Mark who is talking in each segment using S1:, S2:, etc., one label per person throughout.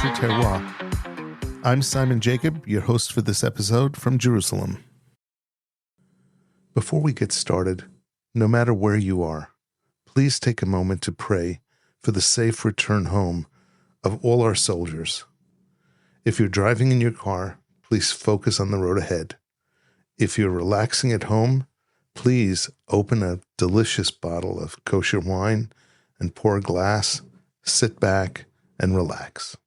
S1: Kosher Terroir. I'm Simon Jacob, your host for this episode from Jerusalem. Before we get started, no matter where you are, please take a moment to pray for the safe return home of all our soldiers. If you're driving in your car, please focus on the road ahead. If you're relaxing at home, please open a delicious bottle of kosher wine and pour a glass, sit back, and relax.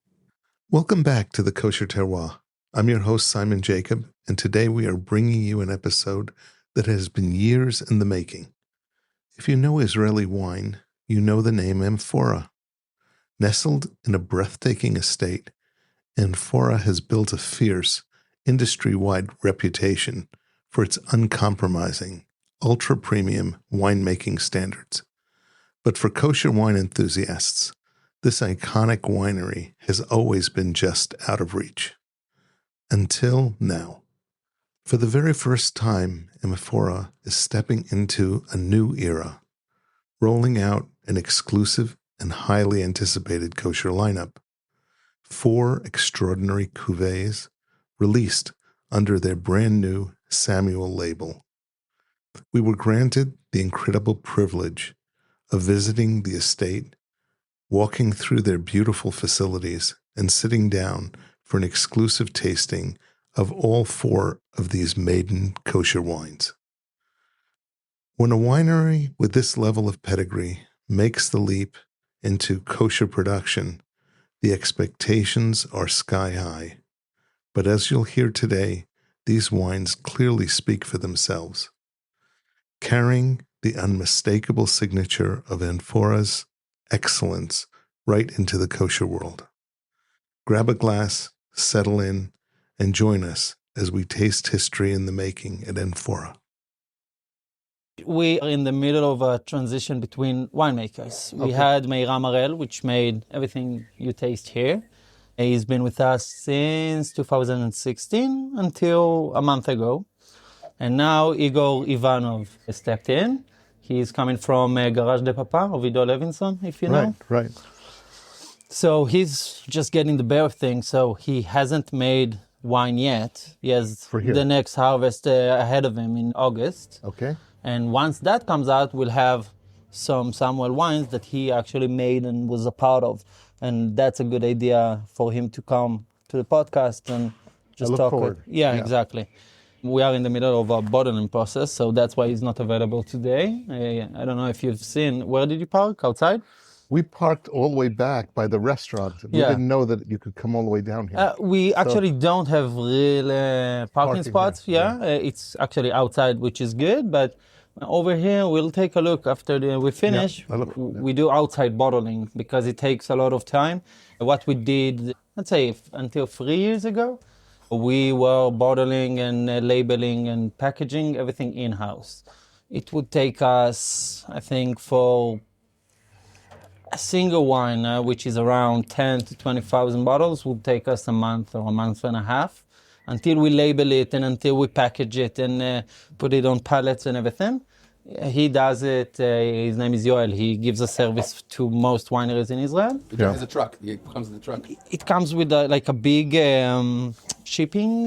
S1: Welcome back to the Kosher Terroir. I'm your host, Simon Jacob, and today we are bringing you an episode that has been years in the making. If you know Israeli wine, you know the name Amphora. Nestled in a breathtaking estate, Amphora has built a fierce, industry-wide reputation for its uncompromising, ultra-premium winemaking standards. But for kosher wine enthusiasts, this iconic winery has always been just out of reach. Until now. For the very first time, Amphora is stepping into a new era, rolling out an exclusive and highly anticipated kosher lineup. 4 extraordinary cuvées released under their brand new Samuel label. We were granted the incredible privilege of visiting the estate, walking through their beautiful facilities, and sitting down for an exclusive tasting of all 4 of these maiden kosher wines. When a winery with this level of pedigree makes the leap into kosher production, the expectations are sky high. But as you'll hear today, these wines clearly speak for themselves, carrying the unmistakable signature of Amphora's excellence right into the kosher world. Grab a glass, settle in, and join us as we taste history in the making at Amphora.
S2: We are in the middle of a transition between winemakers. We had Meira Marel, which made everything you taste here. He's been with us since 2016 until a month ago. And now Igor Ivanov stepped in. He's coming from Garage de Papa, Ovido Levinson, if you know.
S1: Right.
S2: So he's just getting the bear thing, so he hasn't made wine yet. He has the next harvest ahead of him in August.
S1: Okay.
S2: And once that comes out, we'll have some Samuel wines that he actually made and was a part of. And that's a good idea for him to come to the podcast and just talk.
S1: Forward.
S2: Yeah, exactly. We are in the middle of a bottling process, so that's why he's not available today. I don't know if you've seen, where did you park? Outside?
S1: We parked all the way back by the restaurant. We didn't know that you could come all the way down here.
S2: We actually don't have real parking spots. It's actually outside, which is good, but over here, we'll take a look after we finish. We do outside bottling because it takes a lot of time. What we did, let's say, until 3 years ago, we were bottling and labeling and packaging everything in-house. It would take us, I think, for a single wine, which is around 10 to 20,000 bottles, would take us a month or a month and a half until we label it and until we package it and put it on pallets and everything. He does it. His name is Yoel. He gives a service to most wineries in Israel.
S3: It has a truck. It comes with a truck.
S2: It comes with like a big shipping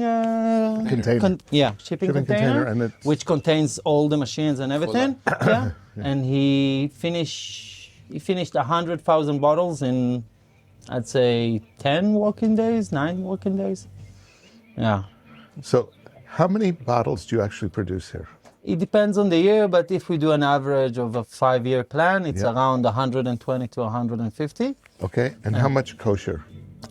S1: container.
S2: Shipping container,
S1: and
S2: which contains all the machines and everything. And he finished 100,000 bottles in, I'd say, 10 working days, 9 working days. Yeah.
S1: So how many bottles do you actually produce here?
S2: It depends on the year, but if we do an average of a 5-year plan, it's around 120 to 150.
S1: Okay, and how much kosher?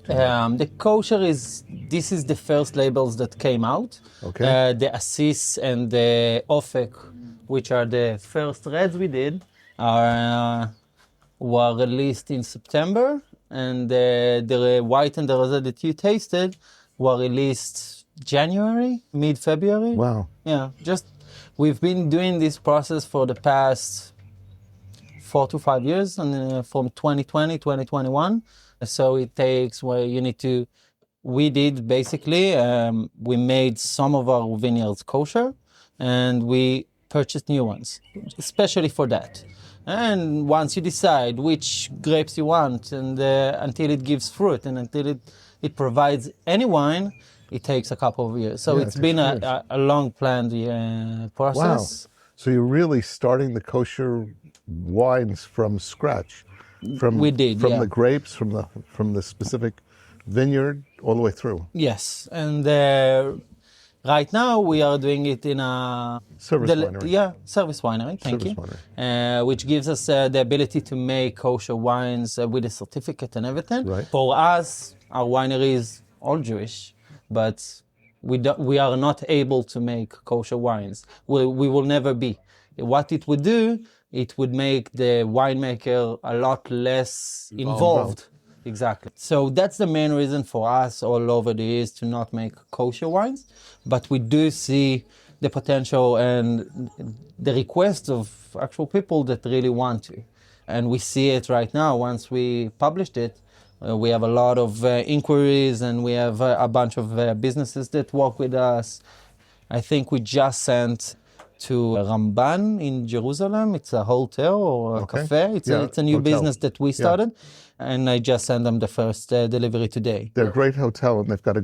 S2: The kosher is the first labels that came out.
S1: Okay.
S2: The Assis and the Ofek, which are the first reds we did, were released in September, and the white and the rosé that you tasted were released January, mid-February.
S1: Wow.
S2: Yeah, we've been doing this process for the past 4 to 5 years, and from 2020, 2021. So it takes where you need to, we made some of our vineyards kosher, and we purchased new ones, especially for that. And once you decide which grapes you want, and until it gives fruit and until it provides any wine, it takes a couple of years. So it's been a long planned process.
S1: Wow. So you're really starting the kosher wines from scratch.
S2: We did,
S1: from the grapes, from the specific vineyard, all the way through.
S2: Yes, and right now we are doing it in a
S1: Service winery.
S2: Yeah, service winery. Thank you. Which gives us the ability to make kosher wines with a certificate and everything.
S1: Right.
S2: For us, our winery is all Jewish, but we are not able to make kosher wines. We will never be. What it would do, it would make the winemaker a lot less involved. Exactly. So that's the main reason for us all over the years to not make kosher wines. But we do see the potential and the requests of actual people that really want to. And we see it right now. Once we published it, we have a lot of inquiries, and we have a bunch of businesses that work with us. I think we just sent to Ramban in Jerusalem. It's a hotel or a cafe. It's a new business that we started. And I just sent them the first delivery today.
S1: They're a great hotel, and they've got a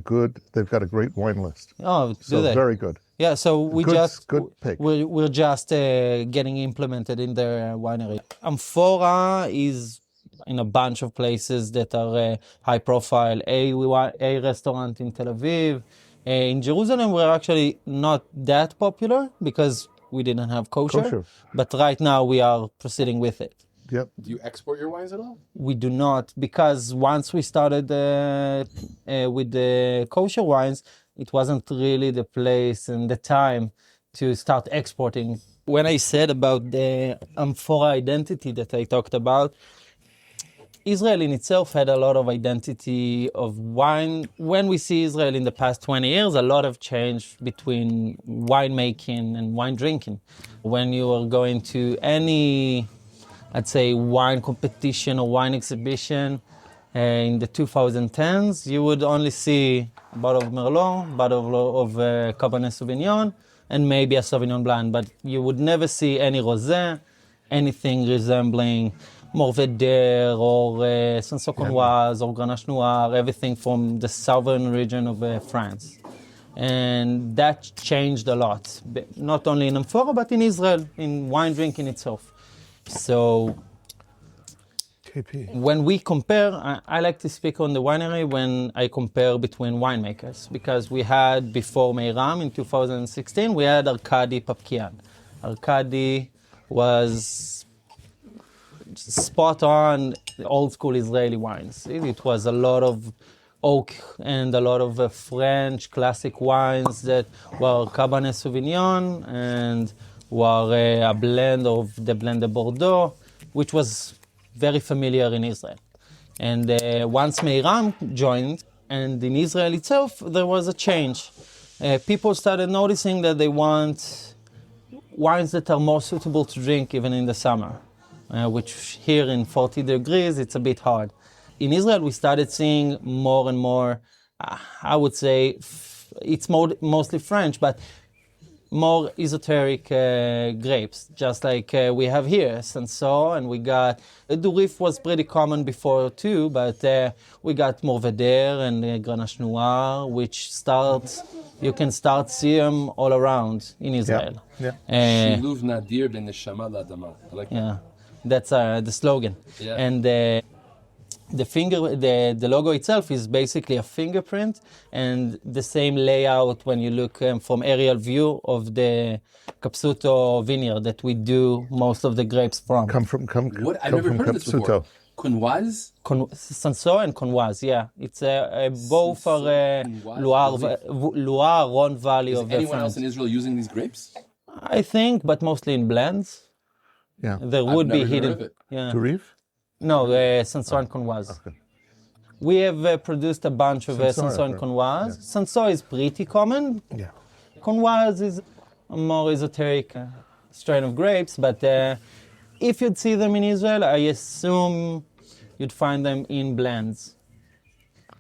S1: great wine list.
S2: Oh,
S1: so very good.
S2: Yeah, so
S1: good pick.
S2: We're just getting implemented in their winery. Amphora is in a bunch of places that are high profile. A restaurant in Tel Aviv. In Jerusalem, we're actually not that popular because we didn't have kosher. But right now we are proceeding with it.
S1: Yep.
S3: Do you export your wines at all?
S2: We do not, because once we started with the kosher wines, it wasn't really the place and the time to start exporting. When I said about the Amphora identity that I talked about, Israel in itself had a lot of identity of wine. When we see Israel in the past 20 years, a lot have changed between winemaking and wine drinking. When you are going to any, I'd say, wine competition or wine exhibition in the 2010s, you would only see a bottle of Merlot, a bottle of Cabernet Sauvignon, and maybe a Sauvignon Blanc. But you would never see any Rosé, anything resembling Mourvèdre or Cinsault Counoise or Grenache Noir, everything from the southern region of France. And that changed a lot, not only in Amphora, but in Israel, in wine drinking itself. So when we compare, I like to speak on the winery when I compare between winemakers, because we had, before Meiram in 2016, we had Arkady Papkian. Arkady was spot on old school Israeli wines. It was a lot of oak and a lot of French classic wines that were Cabernet Sauvignon and were a blend of the blend de Bordeaux, which was very familiar in Israel. And once Meiram joined, and in Israel itself, there was a change. People started noticing that they want wines that are more suitable to drink even in the summer, which here in 40 degrees, it's a bit hard. In Israel, we started seeing more and more, I would say, it's mostly French, but more esoteric grapes, just like we have here, Cinsault, and we got, Durif was pretty common before too, but we got Mourvèdre and Grenache Noir, which you can start see them all around in Israel.
S3: Shiluv nadir ben neshama la'adama. I like that.
S2: Yeah, that's the slogan.
S3: Yeah.
S2: And the logo itself is basically a fingerprint and the same layout when you look from aerial view of the Capsuto vineyard that we do most of the grapes from.
S3: What? I've never heard of this before. Counoise?
S2: Cinsault and Counoise, yeah. It's both are Loire, Rhone Valley of France.
S3: Is anyone else in Israel using these grapes?
S2: I think, but mostly in blends.
S1: Yeah.
S2: There would be hidden.
S3: Heard of it.
S2: Yeah.
S1: Durif?
S2: No, Cinsault and Counoise.
S1: Okay.
S2: We have produced a bunch of Cinsault and Counoise. Yeah. Cinsault is pretty common.
S1: Yeah.
S2: Counoise is a more esoteric strain of grapes, but if you'd see them in Israel, I assume you'd find them in blends.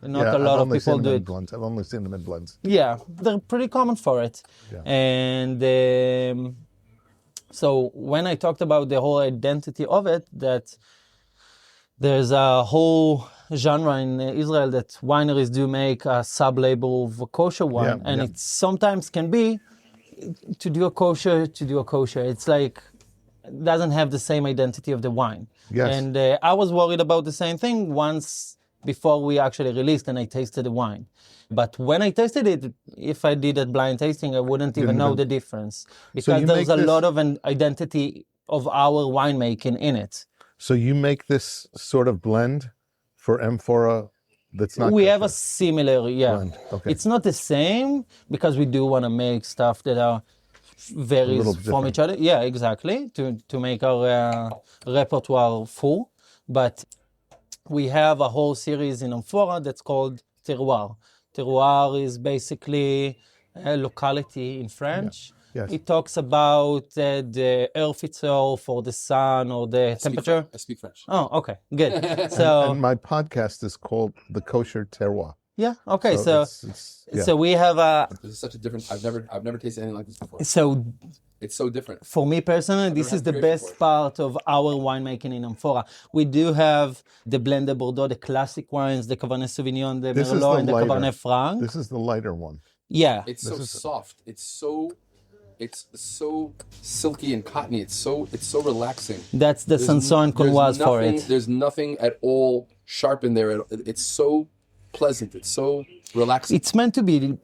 S2: Not a lot of people do it.
S1: Blends. I've only seen them in blends.
S2: Yeah, they're pretty common for it.
S1: Yeah.
S2: And So when I talked about the whole identity of it, that there's a whole genre in Israel that wineries do make a sub-label of a kosher wine, and it sometimes can be to do a kosher. It's like, doesn't have the same identity of the wine.
S1: Yes.
S2: And I was worried about the same thing once before we actually released and I tasted the wine. But when I tasted it, if I did a blind tasting, I wouldn't even know the difference. Because there's a lot of an identity of our winemaking in it.
S1: So you make this sort of blend for Amphora that's not
S2: We
S1: kosher?
S2: have a similar,
S1: Blend. Okay.
S2: It's not the same because we do want to make stuff that are varies from each other. Yeah, exactly, to make our repertoire full. But we have a whole series in Amphora that's called terroir. Terroir is basically a locality in French.
S1: Yes.
S2: It talks about the earth itself or the sun or the temperature.
S3: I speak French.
S2: Oh, okay, good. So
S1: and my podcast is called The Kosher Terroir.
S2: yeah, okay. So
S1: it's
S2: we have a.
S3: This is such a different. I've never tasted anything like this before.
S2: So
S3: It's so different.
S2: for me personally, this is the best part of our winemaking in Amphora. We do have the Blend de Bordeaux, the classic wines, the Cabernet Sauvignon, the Merlot, and the Cabernet Franc.
S1: This is the lighter one.
S2: Yeah.
S3: It's so soft. It's so silky and cottony. It's so relaxing.
S2: That's the Cinsault and Counoise for it.
S3: There's nothing at all sharp in there. It's so pleasant. It's so relaxing.
S2: It's meant to be.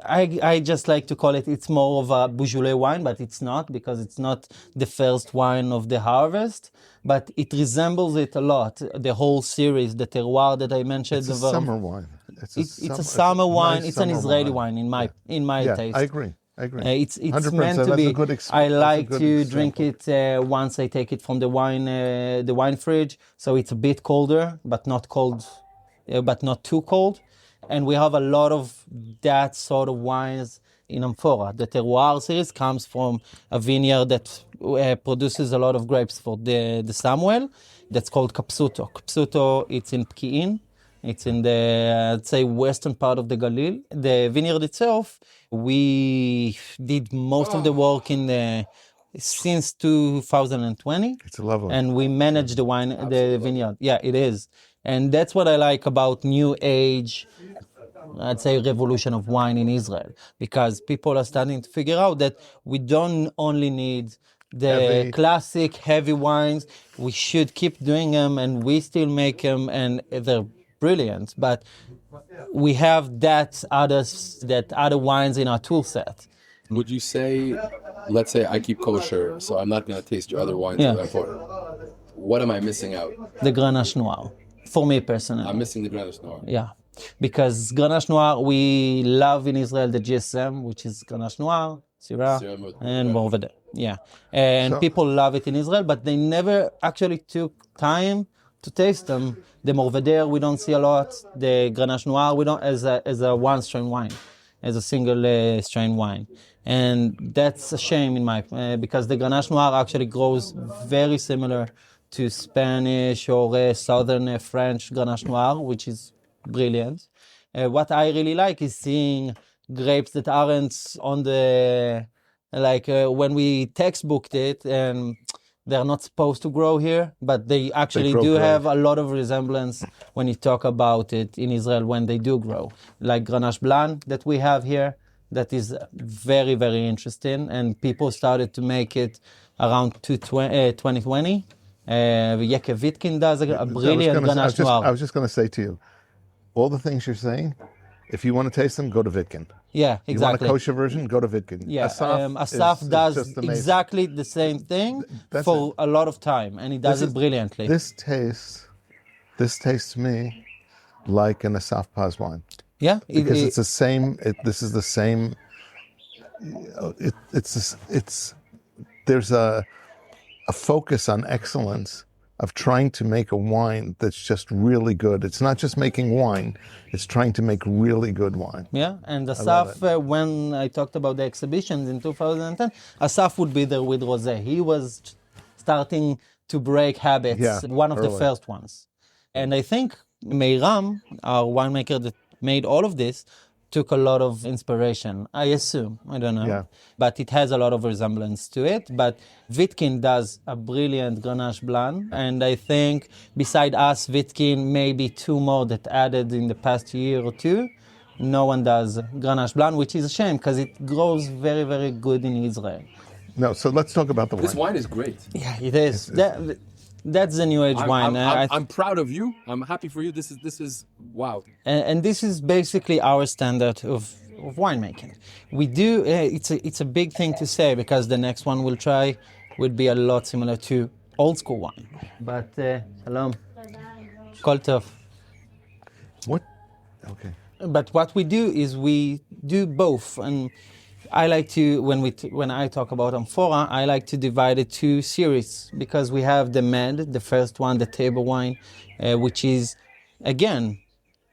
S2: I just like to call it, it's more of a Beaujolais wine, but it's not, because it's not the first wine of the harvest, but it resembles it a lot. The whole series, the terroir that I mentioned.
S1: It's a summer wine.
S2: It's a summer wine.
S1: Nice
S2: it's an Israeli wine in my taste.
S1: I agree.
S2: It's
S1: 100%.
S2: meant to be. I like to drink
S1: example.
S2: it once I take it from the wine fridge, so it's a bit colder, but not cold, but not too cold. And we have a lot of that sort of wines in Amphora. The terroir series comes from a vineyard that produces a lot of grapes for the Samuel. That's called Capsuto. Capsuto, it's in Pki'in. It's in the, I'd say, western part of the Galil. The vineyard itself, we did most of the work since 2020.
S1: It's lovely.
S2: And we manage the vineyard. Yeah, it is. And that's what I like about new age, I'd say, revolution of wine in Israel, because people are starting to figure out that we don't only need the classic heavy wines. We should keep doing them, and we still make them, and they're brilliant. But we have other wines in our tool set.
S3: Would you say, let's say I keep kosher, so I'm not going to taste your other wines.
S2: Yeah.
S3: What am I missing out?
S2: The Grenache Noir, for me personally.
S3: I'm missing the Grenache Noir.
S2: Yeah, because Grenache Noir, we love in Israel the GSM, which is Grenache Noir, Syrah, and Mourvèdre. Yeah, and people love it in Israel, but they never actually took time to taste them. The Mourvèdre we don't see a lot. The Grenache Noir we don't, as a one strain wine, as a single strain wine, and that's a shame in my because the Grenache Noir actually grows very similar to Spanish or southern French Grenache Noir, which is brilliant. What I really like is seeing grapes that aren't on the, when we textbooked it, and they're not supposed to grow here, but they actually have a lot of resemblance when you talk about it in Israel when they do grow. Like Grenache Blanc that we have here, that is very, very interesting, and people started to make it around 2020. Yeke Vitkin does a brilliant Grenache Noir.
S1: I was just going to say to you, all the things you're saying, if you want to taste them, go to Vitkin.
S2: Yeah, exactly.
S1: You want a kosher version, go to Vitkin.
S2: Yeah, Asaf does exactly the same thing for a lot of time, and he does it brilliantly.
S1: This tastes to me like an Asaf Paz wine.
S2: Yeah,
S1: because it's the same. This is the same. There's a focus on excellence of trying to make a wine that's just really good. It's not just making wine, it's trying to make really good wine.
S2: Yeah, and Asaf, when I talked about the exhibitions in 2010, Asaf would be there with Rosé. He was starting to break habits, one of the first ones. And I think Meiram, our winemaker that made all of this, took a lot of inspiration, I assume. I don't know.
S1: Yeah.
S2: But it has a lot of resemblance to it. But Vitkin does a brilliant Grenache Blanc. And I think beside us, Vitkin, maybe two more that added in the past year or two. No one does Grenache Blanc, which is a shame because it grows very, very good in Israel.
S1: No, so let's talk about the wine.
S3: This wine is great.
S2: Yeah, it is. That's the new age wine.
S3: I'm proud of you. I'm happy for you. This is wow.
S2: And this is basically our standard of winemaking. We do. It's a big thing to say because the next one we'll try would be a lot similar to old school wine. But hello, Kol Tov.
S1: What? Okay.
S2: But what we do is we do both, and I like to, when I talk about Amphora, I like to divide it two series because we have the Med, the first one, the table wine, which is, again,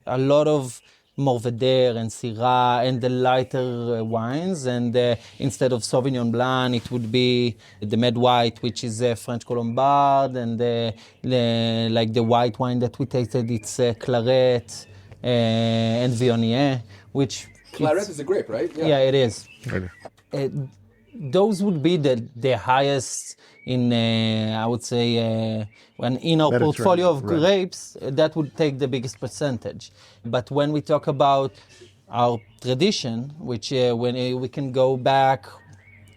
S2: a lot of Mourvèdre and Syrah and the lighter wines. And instead of Sauvignon Blanc, it would be the Med White, which is French Colombard, and like the white wine that we tasted, it's Claret and Viognier, which...
S3: Claret is a grape, right?
S2: Yeah, it is. Those would be the highest in, I would say, when in our portfolio of grapes, that would take the biggest percentage. But when we talk about our tradition, which when we can go back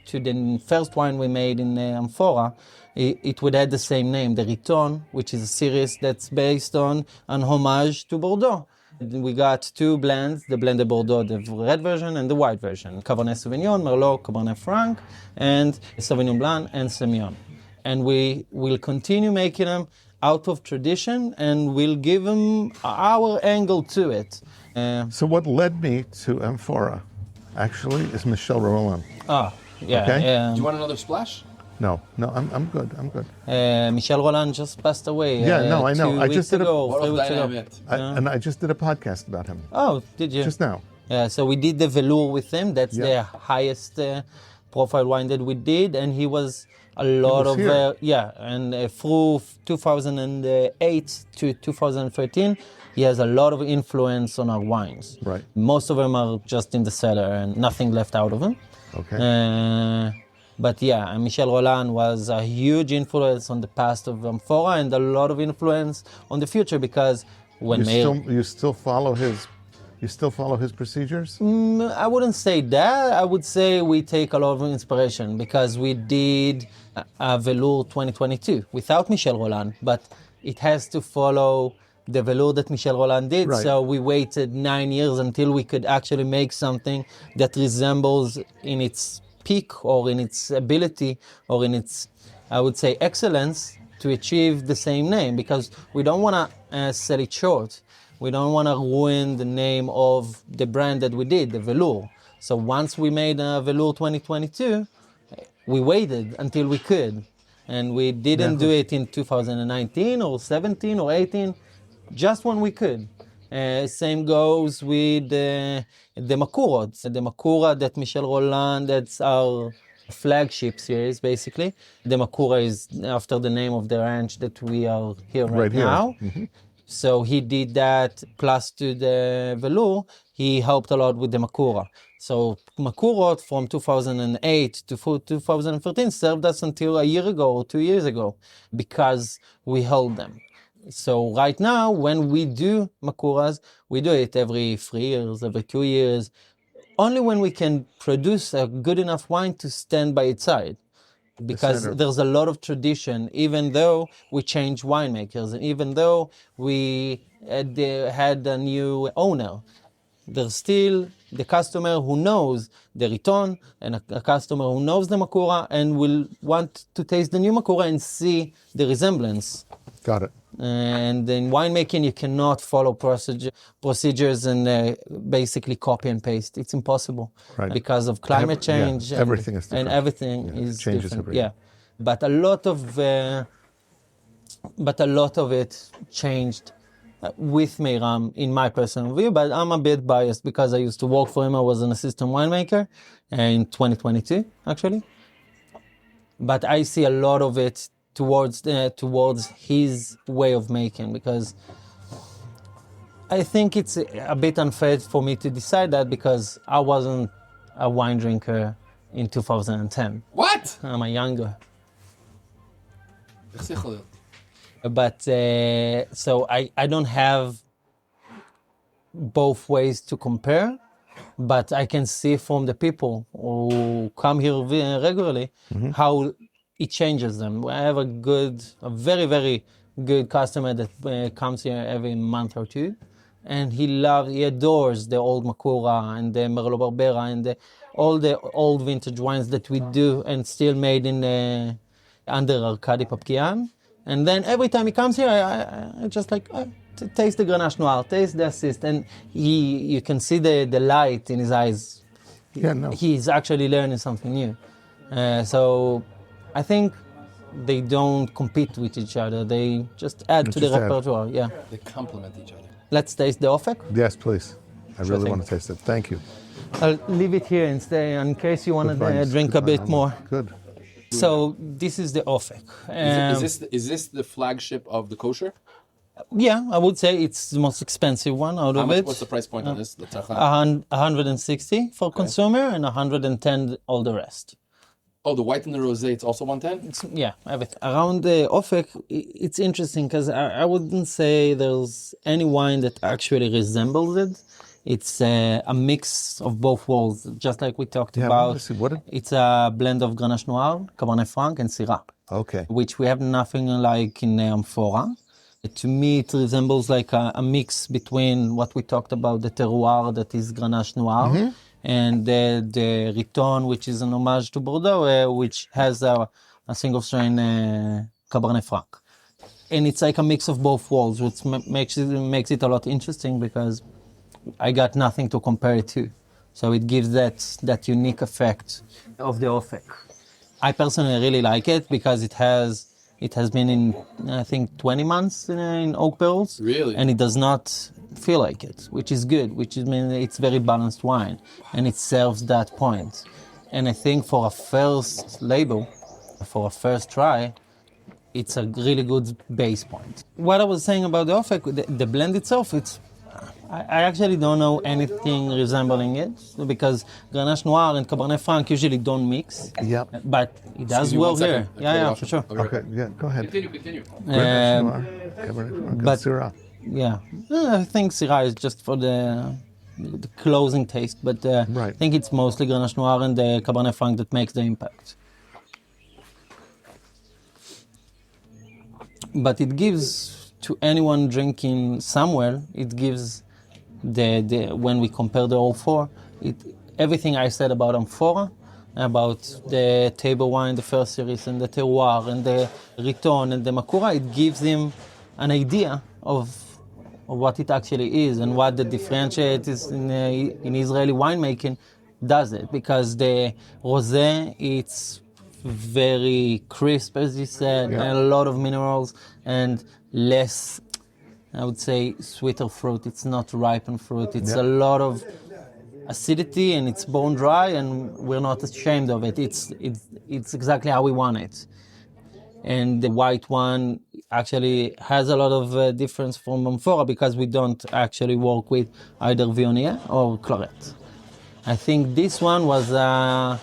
S2: to the first wine we made in Amphora, it would have the same name, the Riton, which is a series that's based on an homage to Bordeaux. We got two blends, the blend de Bordeaux, the red version and the white version. Cabernet Sauvignon, Merlot, Cabernet Franc, and Sauvignon Blanc and Semillon. And we will continue making them out of tradition and we'll give them our angle to it.
S1: So what led me to Amphora, actually, is Michel Roland.
S2: Ah, yeah.
S1: Okay?
S3: Do you want another splash?
S1: No, I'm good.
S2: Michel Roland just passed away.
S1: Yeah, no, I know. I just did
S3: and
S1: I just did a podcast about him.
S2: Oh, did you?
S1: Just now.
S2: Yeah, so we did the velour with him. That's the highest profile wine that we did, and he was a lot of and through 2008 to 2013, he has a lot of influence on our wines.
S1: Right.
S2: Most of them are just in the cellar and nothing left out of them.
S1: Okay.
S2: But yeah, Michel Roland was a huge influence on the past of Amphora and a lot of influence on the future because when
S1: you still follow his procedures?
S2: I wouldn't say that. I would say we take a lot of inspiration because we did a velour 2022 without Michel Roland, but it has to follow the velour that Michel Roland did.
S1: Right.
S2: So we waited 9 years until we could actually make something that resembles in its peak or in its ability or in its, I would say, excellence to achieve the same name because we don't want to sell it short. We don't want to ruin the name of the brand that we did, the velour. So once we made a velour 2022, we waited until we could. And we didn't do it in 2019 or 17 or 18, just when we could. Same goes with the Makurot. The Makura that Michel Roland, that's our flagship series, basically. The Makura is after the name of the ranch that we are here right now. Mm-hmm. So he did that, plus to the velour, he helped a lot with the Makura. So Makurot from 2008 to 2013 served us until a year ago or 2 years ago because we held them. So right now, when we do Makuras, we do it every 3 years, every 2 years, only when we can produce a good enough wine to stand by its side. Because there's a lot of tradition, even though we change winemakers, and even though we had a new owner, there's still the customer who knows the Riton and a customer who knows the Makura and will want to taste the new Makura and see the resemblance.
S1: Got it.
S2: And in winemaking, you cannot follow procedures and basically copy and paste. It's impossible because of climate change.
S1: Yeah, everything is different.
S2: And everything is
S1: changes
S2: different.
S1: every year.
S2: But a lot of it changed with Meiram, in my personal view. But I'm a bit biased because I used to work for him. I was an assistant winemaker in 2022, actually. But I see a lot of it towards his way of making, because I think it's a bit unfair for me to decide that because I wasn't a wine drinker in 2010.
S3: What?
S2: I'm a younger.
S3: איך זה יכול להיות?
S2: But so I don't have both ways to compare, but I can see from the people who come here regularly how it changes them. I have a very, very good customer that comes here every month or two, and he adores the old Makura and the Merlot Barbera and all the old vintage wines that we do and still made in under Arkady Papkian. And then every time he comes here, I just like, taste the Grenache Noir, taste the assist. And you can see the light in his eyes.
S1: Yeah, no.
S2: He's actually learning something new. So I think they don't compete with each other. They just add to the repertoire. Yeah.
S3: They complement each other.
S2: Let's taste the Ofek.
S1: Yes, please. I really want to taste it. Thank you.
S2: I'll leave it here and stay in case you want to drink a bit more.
S1: Good.
S2: So this is the Ofek.
S3: Is this the flagship of the Kosher?
S2: Yeah, I would say it's the most expensive one out of it.
S3: What's the price point on this?
S2: 160 for consumer and 110 all the rest.
S3: Oh, the white and the rosé, it's also 110?
S2: Yeah, everything. Around the Ofek, it's interesting because I wouldn't say there's any wine that actually resembles it. It's a mix of both worlds, just like we talked about. It's a blend of Grenache Noir, Cabernet Franc, and Syrah.
S1: Okay.
S2: Which we have nothing like in Amphora. To me, it resembles like a mix between what we talked about, the terroir that is Grenache Noir, and the Riton, which is an homage to Bordeaux, which has a single strain Cabernet Franc. And it's like a mix of both worlds, which makes it a lot interesting because I got nothing to compare it to. So it gives that unique effect of the Ofek. I personally really like it because it has been in, I think, 20 months in oak barrels.
S3: Really?
S2: And it does not feel like it, which is good, means it's very balanced wine. And it serves that point. And I think for a first label, for a first try, it's a really good base point. What I was saying about the Ofek, the blend itself, I actually don't know anything resembling it because Grenache Noir and Cabernet Franc usually don't mix.
S1: Yeah.
S2: But it does well here. Yeah, for sure.
S1: Okay, yeah, go ahead.
S3: Continue.
S1: Grenache Noir, Cabernet Franc, and Syrah.
S2: Yeah, I think Syrah is just for the closing taste, but I think it's mostly Grenache Noir and the Cabernet Franc that makes the impact. But it gives to anyone drinking somewhere, it gives when we compare the all four, everything I said about Amphora, about the table wine, the first series, and the terroir, and the Riton, and the Makura, it gives him an idea of what it actually is and what the differentiate is in Israeli winemaking does it. Because the rosé, it's very crisp, as you said, and a lot of minerals and less, I would say, sweeter fruit. It's not ripened fruit. It's a lot of acidity and it's bone dry, and we're not ashamed of it. It's exactly how we want it. And the white one actually has a lot of difference from Amphora because we don't actually work with either Viognier or Claret. I think this one was a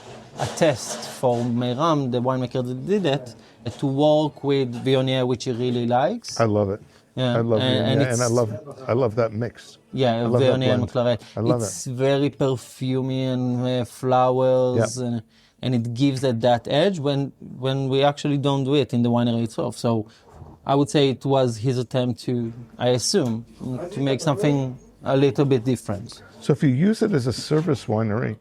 S2: test for Meiram, the winemaker that did it, to work with Viognier, which he really likes.
S1: I love it.
S2: Yeah.
S1: I love Viognier, and I love that mix.
S2: Yeah, Viognier and Claret. It's very perfumey and flowers, and it gives it that edge when we actually don't do it in the winery itself. So I would say it was his attempt to, I assume, to make something a little bit different.
S1: So if you use it as a service winery,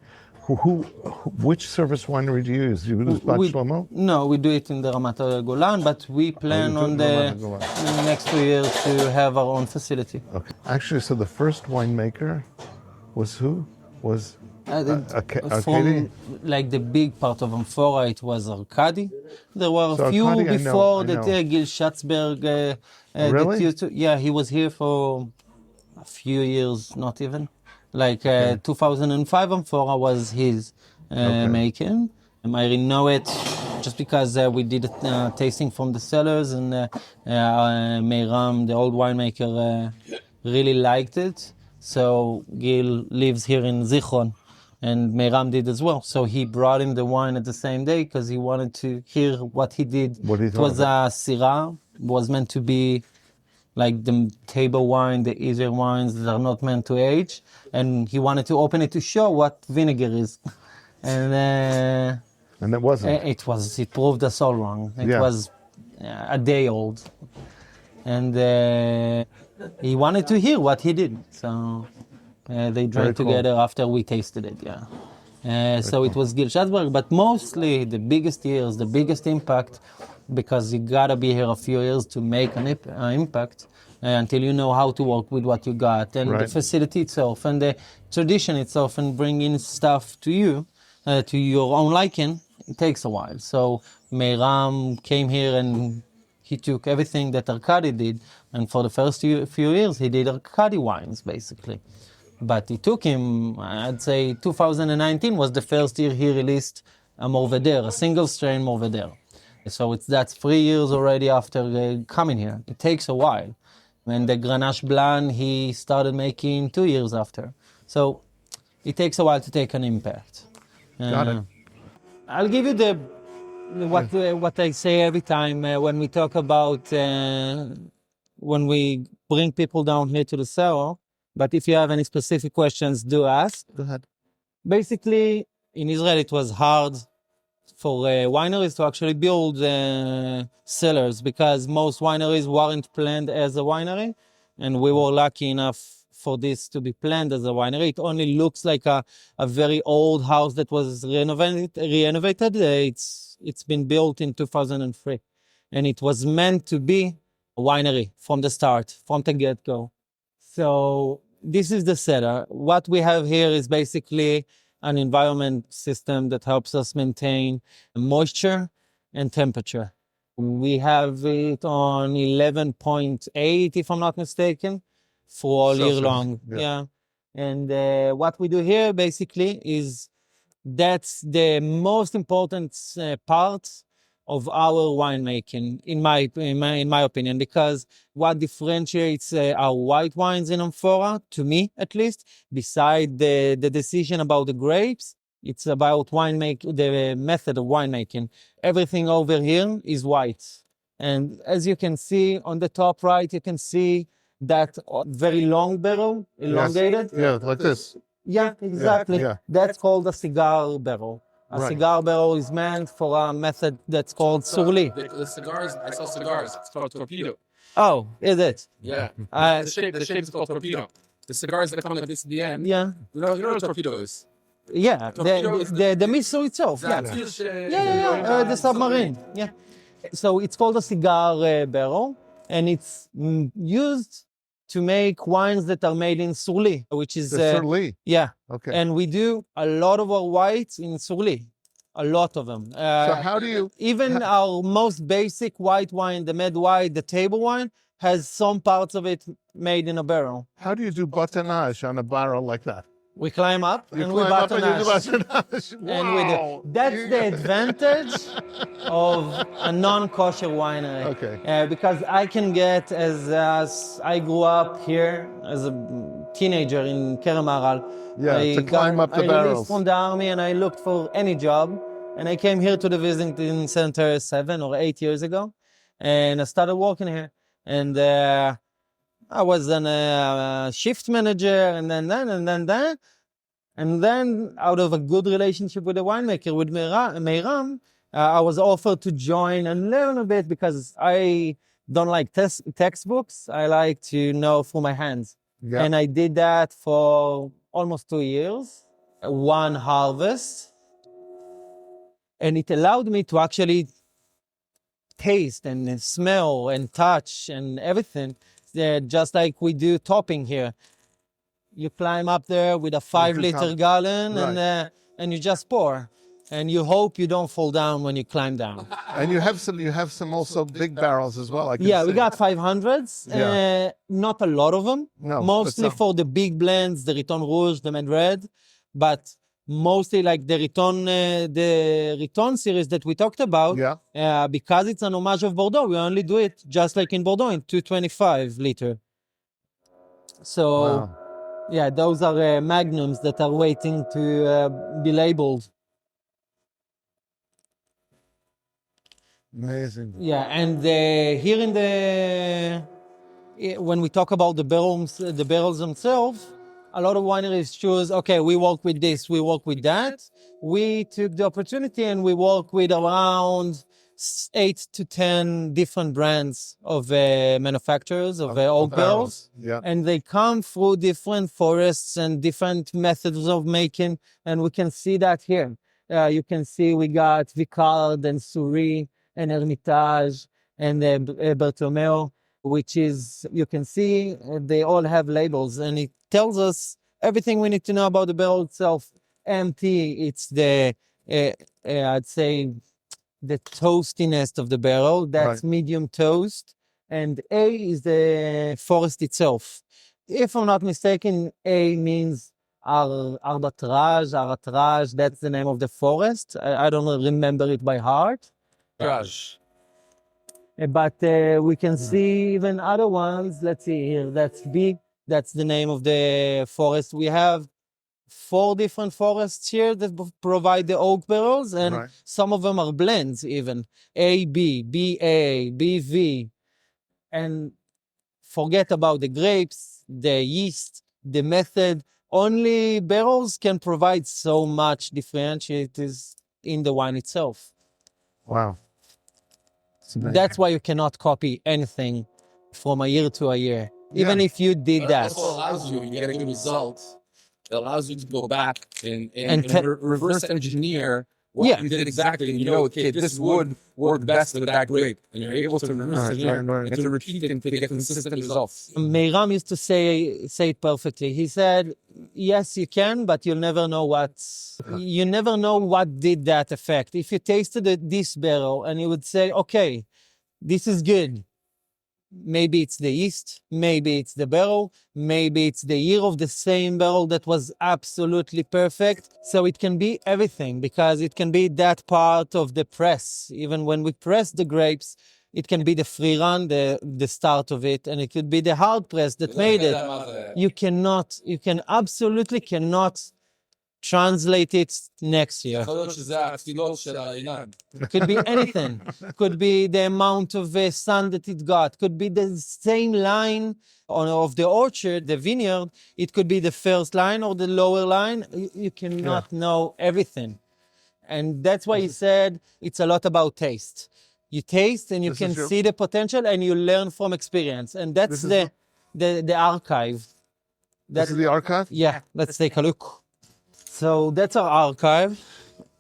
S1: which service winery do you use? Do you use Bat Shlomo?
S2: No, we do it in the Ramat Golan, but we plan in the next 2 years to have our own facility.
S1: Okay. Actually, so the first winemaker was who? Was Arkady?
S2: Like the big part of Amphora, it was Arkady. There were a few before that Gil Schatzberg.
S1: Really?
S2: He was here for a few years, not even. Like 2005 Amphora was his making. I already know it just because we did a tasting from the cellars, and Meiram, the old winemaker, really liked it. So Gil lives here in Zichron, and Meiram did as well. So he brought him the wine at the same day because he wanted to hear what he did. It was a Syrah, was meant to be like the table wine, the easier wines that are not meant to age. And he wanted to open it to show what vinegar is. And
S1: it wasn't.
S2: It proved us all wrong. It was a day old. And he wanted to hear what he did. So they drank together after we tasted it, so it was Gil Schatzberg, but mostly the biggest years, the biggest impact, because you gotta be here a few years to make an impact until you know how to work with what you got, and the facility itself, and the tradition itself, and bringing stuff to you, to your own liking, it takes a while. So Meiram came here and he took everything that Arkady did, and for the first few years he did Arkady wines, basically. But it took him, I'd say 2019 was the first year he released a Mourvèdre, a single strain Mourvèdre. So that's 3 years already after coming here. It takes a while. And the Grenache Blanc he started making 2 years after. So it takes a while to take an impact.
S1: Got it.
S2: I'll give you what I say every time when we talk about, when we bring people down here to the cellar. But if you have any specific questions, do ask.
S1: Go ahead.
S2: Basically, in Israel, it was hard for wineries to actually build cellars because most wineries weren't planned as a winery. And we were lucky enough for this to be planned as a winery. It only looks like a very old house that was renovated. It's been built in 2003. And it was meant to be a winery from the start, from the get-go. So this is the cellar. What we have here is basically an environment system that helps us maintain moisture and temperature. We have it on 11.8, if I'm not mistaken, for all year long. Yeah. And what we do here basically is that's the most important part of our winemaking, in my opinion, because what differentiates our white wines in Amphora, to me at least, beside the decision about the grapes, it's about the method of winemaking. Everything over here is white. And as you can see on the top right, you can see that very long barrel, elongated.
S1: Yes. Yeah, like this.
S2: Yeah, exactly.
S1: Yeah.
S2: That's called a cigar barrel. A cigar barrel is meant for a method that's called surli.
S3: The cigars, I sell cigars. It's called torpedo.
S2: Oh, is it?
S3: Yeah. The shape is called torpedo. The cigars that come like this at the end.
S2: Yeah.
S3: You know what a torpedo is?
S2: Yeah. The miso itself. Yeah. The submarine. Yeah. So it's called a cigar barrel, and it's used to make wines that are made in surli, which is...
S1: surli?
S2: Yeah.
S1: Okay.
S2: And we do a lot of our whites in surli. A lot of them.
S1: So how do you...
S2: Even our most basic white wine, the med white, the table wine, has some parts of it made in a barrel.
S1: How do you do bâtonnage on a barrel like that?
S2: We climb up and we bâtonnage. And we do. That's the advantage of a non-kosher winery.
S1: Okay.
S2: Because I can get, as I grew up here as a teenager in Kerem Maharal.
S1: To climb up the barrels.
S2: I released from the army and I looked for any job. And I came here to the visiting center 7 or 8 years ago. And I started working here. And I was a shift manager, and then out of a good relationship with the winemaker, with Meiram, I was offered to join and learn a bit because I don't like textbooks. I like to know through my hands. Yeah. And I did that for almost 2 years, one harvest. And it allowed me to actually taste and smell and touch and everything. Just like we do topping here. You climb up there with a 5-liter gallon and you just pour. And you hope you don't fall down when you climb down.
S1: And you have some also big barrels as well.
S2: We got 500s. Not a lot of them.
S1: No,
S2: mostly for the big blends, the Riton Rouge, the Mourvèdre, but mostly like the Riton series that we talked about. Yeah. Because it's an homage of Bordeaux, we only do it just like in Bordeaux in 225 liter. So, yeah, those are magnums that are waiting to be labeled.
S1: Amazing.
S2: Yeah, and here in when we talk about the barrels themselves, a lot of wineries choose, okay, we work with this, we work with that. We took the opportunity and we work with around 8 to 10 different brands of manufacturers of oak barrels.
S1: Yeah.
S2: And they come through different forests and different methods of making. And we can see that here. You can see we got Vicard and Souris and Hermitage and Bertomeu, which is, you can see, they all have labels, and it tells us everything we need to know about the barrel itself. MT, it's the, I'd say, the toastiness of the barrel. That's
S1: Right.
S2: medium toast. And A is the forest itself. If I'm not mistaken, A means Arbitrage, that's the name of the forest. I don't remember it by heart.
S3: Garage.
S2: But we can see even other ones. Let's see here. That's B. That's the name of the forest. We have 4 different forests here that provide the oak barrels, and
S1: Right.
S2: some of them are blends even. AB, BA, BV. And forget about the grapes, the yeast, the method. Only barrels can provide so much differentiators in the wine itself.
S1: Wow.
S2: That's why you cannot copy anything from a year to a year, even if you did
S3: But
S2: that.
S3: it also allows you get a good result. It allows you to go back and
S2: And
S3: reverse engineer what
S2: Yeah.
S3: you did exactly. And you know, okay, this would work best with that grape. And you're able to reverse engineer and to repeat it and to get consistent results.
S2: Meiram used to say it perfectly. He said, yes, you can, but you'll never know you never know what did that effect. If you tasted this barrel and you would say, okay, this is good. Maybe it's the yeast, maybe it's the barrel, maybe it's the year of the same barrel that was absolutely perfect. So it can be everything, because it can be that part of the press. Even when we press the grapes, it can be the free run, the start of it, and it could be the hard press that made it. You can absolutely cannot translate it next year. Could be anything. Could be the amount of sun that it got. Could be the same line of the orchard, the vineyard. It could be the first line or the lower line. You cannot know everything. And that's why he said it's a lot about taste. You taste and you can see the potential, and you learn from experience. And that's the archive.
S1: This is the archive?
S2: Yeah, let's take a look. So that's our archive.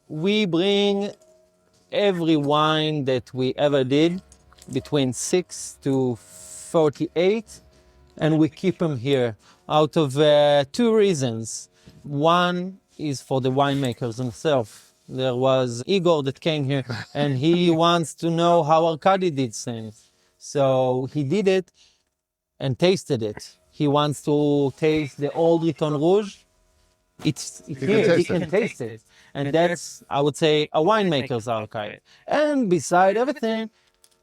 S2: We bring every wine that we ever did, between 6 to 48, and we keep them here out of 2 reasons. One is for the winemakers themselves. There was Igor that came here, and he wants to know how Arkady did things. So he did it and tasted it. He wants to taste the old Riton Rouge. It's here, he can taste it. And that's, I would say, a winemaker's archive. And beside everything,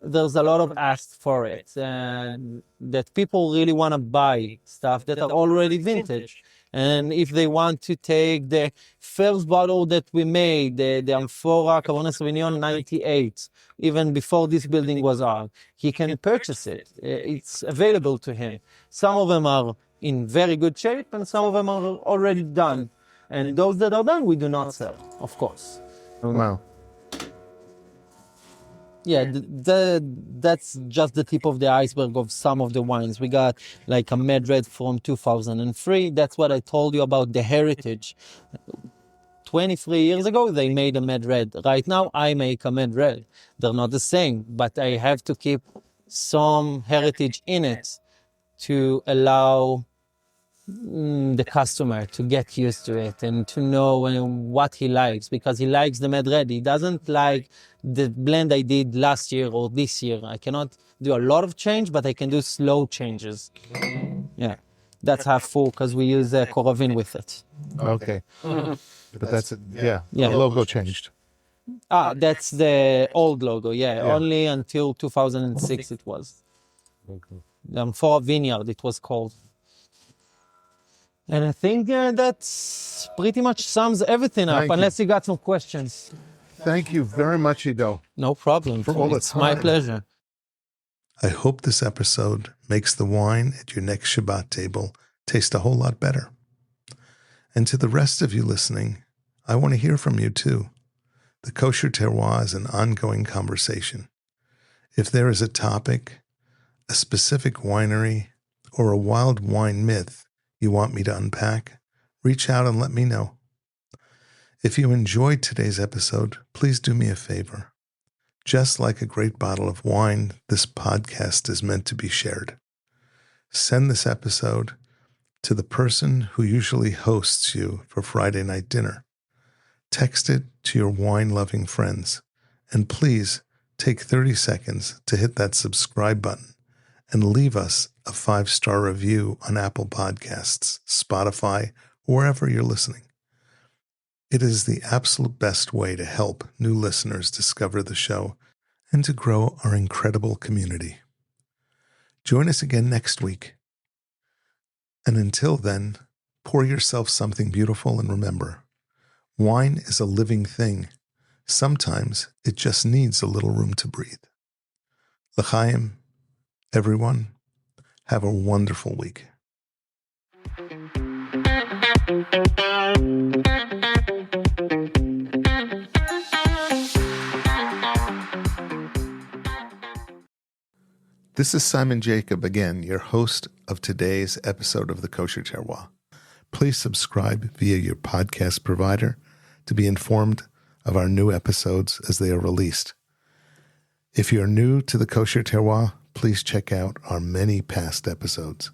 S2: there's a lot of ask for it. And that people really want to buy stuff that are already vintage. And if they want to take the first bottle that we made, the Amphora Cabernet Sauvignon 98, even before this building was out, he can purchase it. It's available to him. Some of them are in very good shape, and some of them are already done. And those that are done, we do not sell, of course.
S1: Wow.
S2: Yeah, that's just the tip of the iceberg of some of the wines. We got like a Mourvèdre from 2003. That's what I told you about the heritage. 23 years ago, they made a Mourvèdre. Right now, I make a Mourvèdre. They're not the same, but I have to keep some heritage in it to allow the customer to get used to it and to know what he likes, because he likes the Mourvèdre. He doesn't like the blend I did last year or this year. I cannot do a lot of change, but I can do slow changes. Yeah, that's half full because we use Coravin with it.
S1: Okay. But that's it. Yeah.
S2: Yeah.
S1: The logo changed.
S2: That's the old logo. Yeah. Only until 2006 it was. For a vineyard, it was called. And I think that's pretty much sums everything up,
S1: Thank you.
S2: unless you got some questions.
S1: Thank you very much, Ido.
S2: No problem.
S1: For all the
S2: It's my
S1: time.
S2: pleasure.
S1: I hope this episode makes the wine at your next Shabbat table taste a whole lot better. And to the rest of you listening, I want to hear from you too. The Kosher Terroir is an ongoing conversation. If there is a topic, a specific winery, or a wild wine myth you want me to unpack, reach out and let me know. If you enjoyed today's episode, please do me a favor. Just like a great bottle of wine, this podcast is meant to be shared. Send this episode to the person who usually hosts you for Friday night dinner. Text it to your wine-loving friends. And please take 30 seconds to hit that subscribe button and leave us a 5-star review on Apple Podcasts, Spotify, or wherever you're listening. It is the absolute best way to help new listeners discover the show and to grow our incredible community. Join us again next week. And until then, pour yourself something beautiful and remember, wine is a living thing. Sometimes it just needs a little room to breathe. L'chaim, everyone, have a wonderful week. This is Simon Jacob again, your host of today's episode of the Kosher Terroir. Please subscribe via your podcast provider to be informed of our new episodes as they are released. If you're new to the Kosher Terroir, please check out our many past episodes.